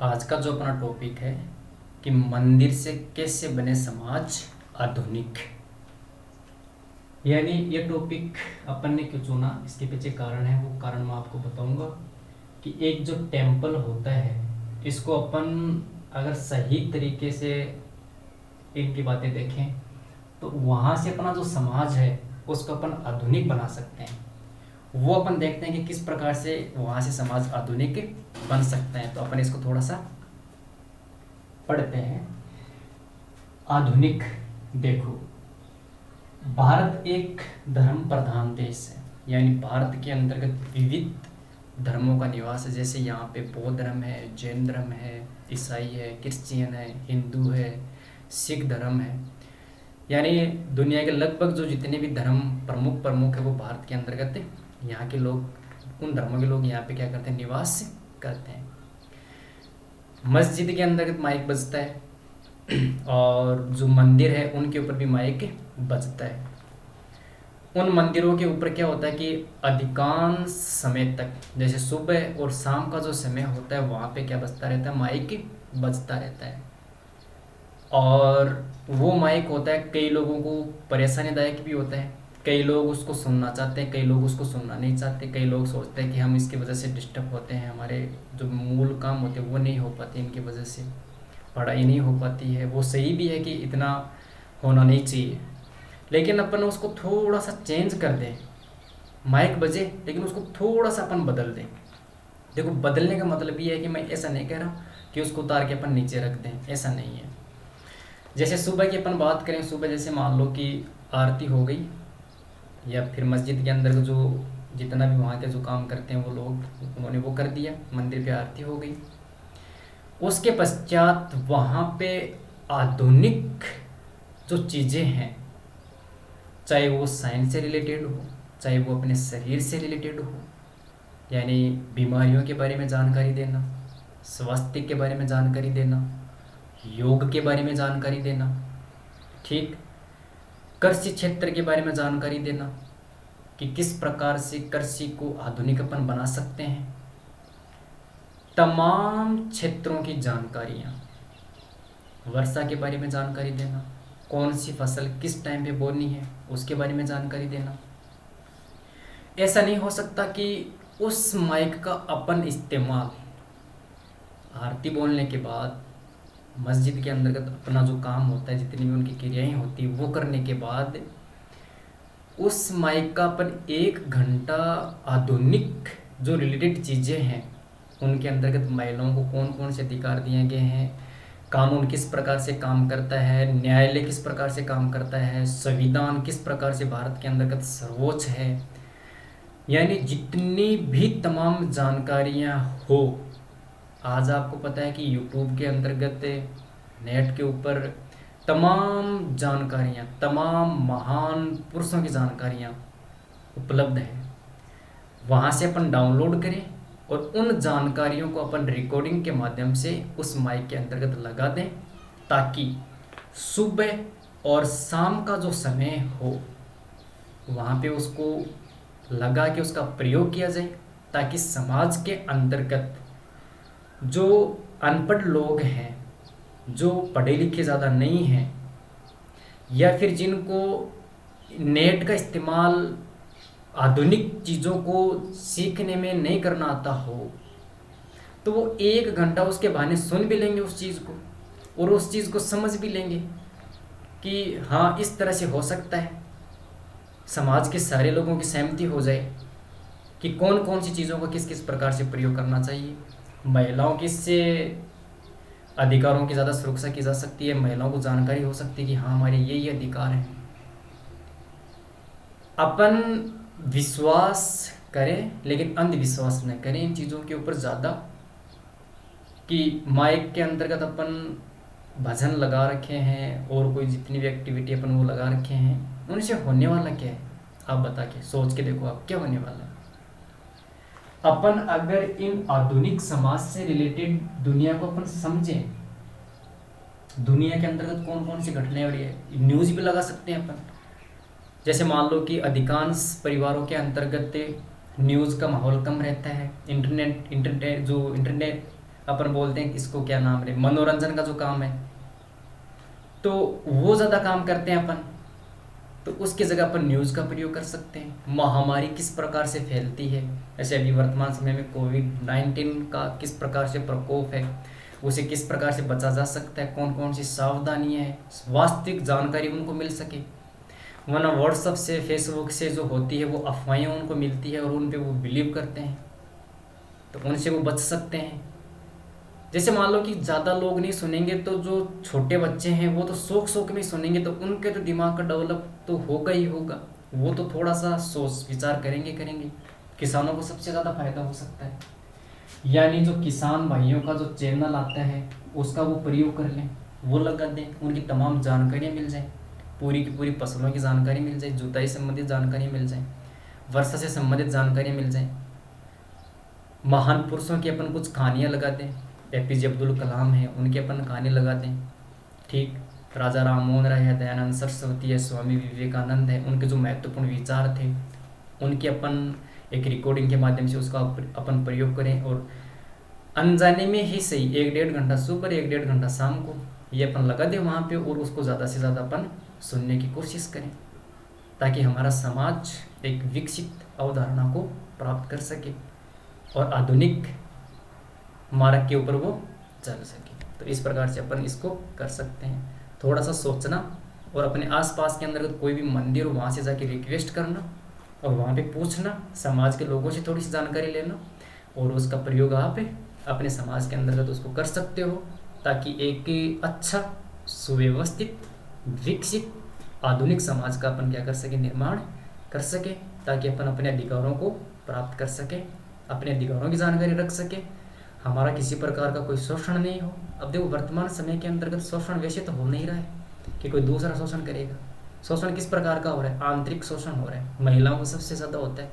आज का जो अपना टॉपिक है कि मंदिर से कैसे बने समाज आधुनिक। यानी ये टॉपिक अपन ने क्यों चुना, इसके पीछे कारण है, वो कारण मैं आपको बताऊंगा। कि एक जो टेम्पल होता है, इसको अपन अगर सही तरीके से इनकी बातें देखें तो वहाँ से अपना जो समाज है उसको अपन आधुनिक बना सकते हैं। वो अपन देखते हैं कि किस प्रकार से वहाँ से समाज आधुनिक बन सकते हैं। तो अपन इसको थोड़ा सा पढ़ते हैं। आधुनिक, देखो, भारत एक धर्म प्रधान देश है, यानी भारत के अंतर्गत विविध धर्मों का निवास है। जैसे यहाँ पे बौद्ध धर्म है, जैन धर्म है, ईसाई है, क्रिश्चियन है, हिंदू है, सिख धर्म है। यानी दुनिया के लगभग जो जितने भी धर्म प्रमुख प्रमुख है वो भारत के अंतर्गत है। यहाँ के लोग, उन धर्मों के लोग यहाँ पे क्या करते हैं, निवास करते हैं। मस्जिद के अंतर्गत माइक बजता है और जो मंदिर है उनके ऊपर भी माइक बजता है। उन मंदिरों के ऊपर क्या होता है कि अधिकांश समय तक, जैसे सुबह और शाम का जो समय होता है, वहाँ पे क्या बजता रहता है, माइक बजता रहता है। और वो माइक होता है, कई लोगों को परेशानीदायक भी होता है। कई लोग उसको सुनना चाहते हैं, कई लोग उसको सुनना नहीं चाहते। कई लोग सोचते हैं कि हम इसकी वजह से डिस्टर्ब होते हैं, हमारे जो मूल काम होते हैं वो नहीं हो पाते इनकी वजह से, पढ़ाई नहीं हो पाती है। वो सही भी है कि इतना होना नहीं चाहिए, लेकिन अपन उसको थोड़ा सा चेंज कर दें। माइक बजे लेकिन उसको थोड़ा सा अपन बदल दें। देखो, बदलने का मतलब ये है कि मैं ऐसा नहीं कह रहा हूँ कि उसको उतार के अपन नीचे रख दें, ऐसा नहीं है। जैसे सुबह की अपन बात करें, सुबह जैसे मान लो कि आरती हो गई, या फिर मस्जिद के अंदर जो जितना भी वहाँ के जो काम करते हैं वो लोग, उन्होंने वो कर दिया, मंदिर पे आरती हो गई। उसके पश्चात वहाँ पे आधुनिक जो चीज़ें हैं, चाहे वो साइंस से रिलेटेड हो, चाहे वो अपने शरीर से रिलेटेड हो, यानी बीमारियों के बारे में जानकारी देना, स्वास्थ्य के बारे में जानकारी देना, योग के बारे में जानकारी देना, ठीक, कृषि क्षेत्र के बारे में जानकारी देना कि किस प्रकार से कृषि को आधुनिक अपन बना सकते हैं। तमाम क्षेत्रों की जानकारियाँ, वर्षा के बारे में जानकारी देना, कौन सी फसल किस टाइम पे बोनी है उसके बारे में जानकारी देना। ऐसा नहीं हो सकता कि उस माइक का अपन इस्तेमाल आरती बोलने के बाद, मस्जिद के अंतर्गत अपना जो काम होता है, जितनी भी उनकी क्रियाएं होती है वो करने के बाद, उस माइक का अपन 1 घंटा आधुनिक जो रिलेटेड चीज़ें हैं उनके अंतर्गत महिलाओं को कौन कौन से अधिकार दिए गए हैं, कानून किस प्रकार से काम करता है, न्यायालय किस प्रकार से काम करता है, संविधान किस प्रकार से भारत के अंतर्गत सर्वोच्च है, यानी जितनी भी तमाम जानकारियाँ हो। आज आपको पता है कि यूट्यूब के अंतर्गत, नेट के ऊपर तमाम जानकारियाँ, तमाम महान पुरुषों की जानकारियाँ उपलब्ध है। वहाँ से अपन डाउनलोड करें और उन जानकारियों को अपन रिकॉर्डिंग के माध्यम से उस माइक के अंतर्गत लगा दें, ताकि सुबह और शाम का जो समय हो वहाँ पे उसको लगा के उसका प्रयोग किया जाए, ताकि समाज के अंतर्गत जो अनपढ़ लोग हैं, जो पढ़े लिखे ज़्यादा नहीं हैं, या फिर जिनको नेट का इस्तेमाल आधुनिक चीज़ों को सीखने में नहीं करना आता हो, तो वो 1 घंटा उसके बहाने सुन भी लेंगे उस चीज़ को, और उस चीज़ को समझ भी लेंगे कि हाँ इस तरह से हो सकता है। समाज के सारे लोगों की सहमति हो जाए कि कौन कौन सी चीज़ों को किस किस प्रकार से प्रयोग करना चाहिए। महिलाओं की इससे अधिकारों की ज़्यादा सुरक्षा की जा सकती है, महिलाओं को जानकारी हो सकती है कि हाँ हमारे ये अधिकार हैं। अपन विश्वास करें लेकिन अंधविश्वास न करें इन चीज़ों के ऊपर ज़्यादा, कि माइक के अंतर्गत अपन भजन लगा रखे हैं और कोई जितनी भी एक्टिविटी अपन वो लगा रखे हैं, उनसे होने वाला क्या है आप बता के सोच के देखो, आप क्या होने वाला है। अपन अगर इन आधुनिक समाज से रिलेटेड दुनिया को अपन समझें, दुनिया के अंतर्गत कौन कौन सी घटनाएं हो रही है, न्यूज़ भी लगा सकते हैं अपन। जैसे मान लो कि अधिकांश परिवारों के अंतर्गत न्यूज़ का माहौल कम रहता है, इंटरनेट जो इंटरनेट अपन बोलते हैं इसको क्या नाम है, मनोरंजन का जो काम है, तो वो ज़्यादा काम करते हैं अपन। तो उसकी जगह अपन न्यूज़ का प्रयोग कर सकते हैं। महामारी किस प्रकार से फैलती है, जैसे अभी वर्तमान समय में कोविड-19 का किस प्रकार से प्रकोप है, उसे किस प्रकार से बचा जा सकता है, कौन कौन सी सावधानियां हैं, वास्तविक जानकारी उनको मिल सके। वरना व्हाट्सअप से, फेसबुक से जो होती है वो अफवाहें उनको मिलती है और उन पे वो बिलीव करते हैं, तो उनसे वो बच सकते हैं। जैसे मान लो कि ज़्यादा लोग नहीं सुनेंगे, तो जो छोटे बच्चे हैं वो तो शौक शौक में सुनेंगे, तो उनके तो दिमाग का डेवलप तो होगा ही होगा, वो तो थोड़ा सा सोच विचार करेंगे। किसानों को सबसे ज़्यादा फायदा हो सकता है, यानी जो किसान भाइयों का जो चैनल आता है उसका वो प्रयोग कर लें, वो लगा दें, उनकी तमाम जानकारियाँ मिल जाएँ, पूरी की पूरी फसलों की जानकारी मिल जाए, जुताई संबंधित जानकारी मिल जाए, वर्षा से संबंधित जानकारी मिल जाए। महान पुरुषों की अपन कुछ कहानियाँ लगा दें, एपीजे अब्दुल कलाम है उनकी अपन कहानी लगा दें, ठीक, राजा राम मोहन राय है, दयानंद सरस्वती है, स्वामी विवेकानंद है, उनके जो महत्वपूर्ण विचार थे उनकी अपन एक रिकॉर्डिंग के माध्यम से उसका अपन प्रयोग करें। और अनजाने में ही सही 1-1.5 घंटा सुबह, 1-1.5 घंटा शाम को ये अपन लगा दें वहाँ पे, और उसको ज़्यादा से ज़्यादा अपन सुनने की कोशिश करें, ताकि हमारा समाज एक विकसित अवधारणा को प्राप्त कर सके और आधुनिक मार्ग के ऊपर वो चल सके। तो इस प्रकार से अपन इसको कर सकते हैं, थोड़ा सा सोचना और अपने आसपास के अंदर कोई भी मंदिर हो वहाँ से जाके रिक्वेस्ट करना और वहाँ पे पूछना, समाज के लोगों से थोड़ी सी जानकारी लेना, और उसका प्रयोग आप अपने समाज के अंतर्गत उसको कर सकते हो, ताकि एक अच्छा सुव्यवस्थित विकसित आधुनिक समाज का अपन क्या कर सके, निर्माण कर सके, ताकि अपन अपने अधिकारों को प्राप्त कर सके, अपने अधिकारों की जानकारी रख सके, हमारा किसी प्रकार का कोई शोषण नहीं हो। अब देखो वर्तमान समय के अंतर्गत शोषण वैसे तो हो नहीं रहा है कि कोई दूसरा शोषण करेगा। शोषण किस प्रकार का हो रहा है, आंतरिक शोषण हो रहा है, महिलाओं को सबसे ज़्यादा होता है,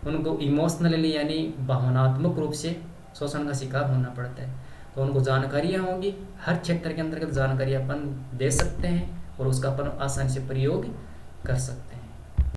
उनको इमोशनली यानी भावनात्मक रूप से शोषण का शिकार होना पड़ता है। तो उनको जानकारियाँ होंगी, हर क्षेत्र के अंतर्गत जानकारी अपन दे सकते हैं और उसका अपन आसानी से प्रयोग कर सकते हैं।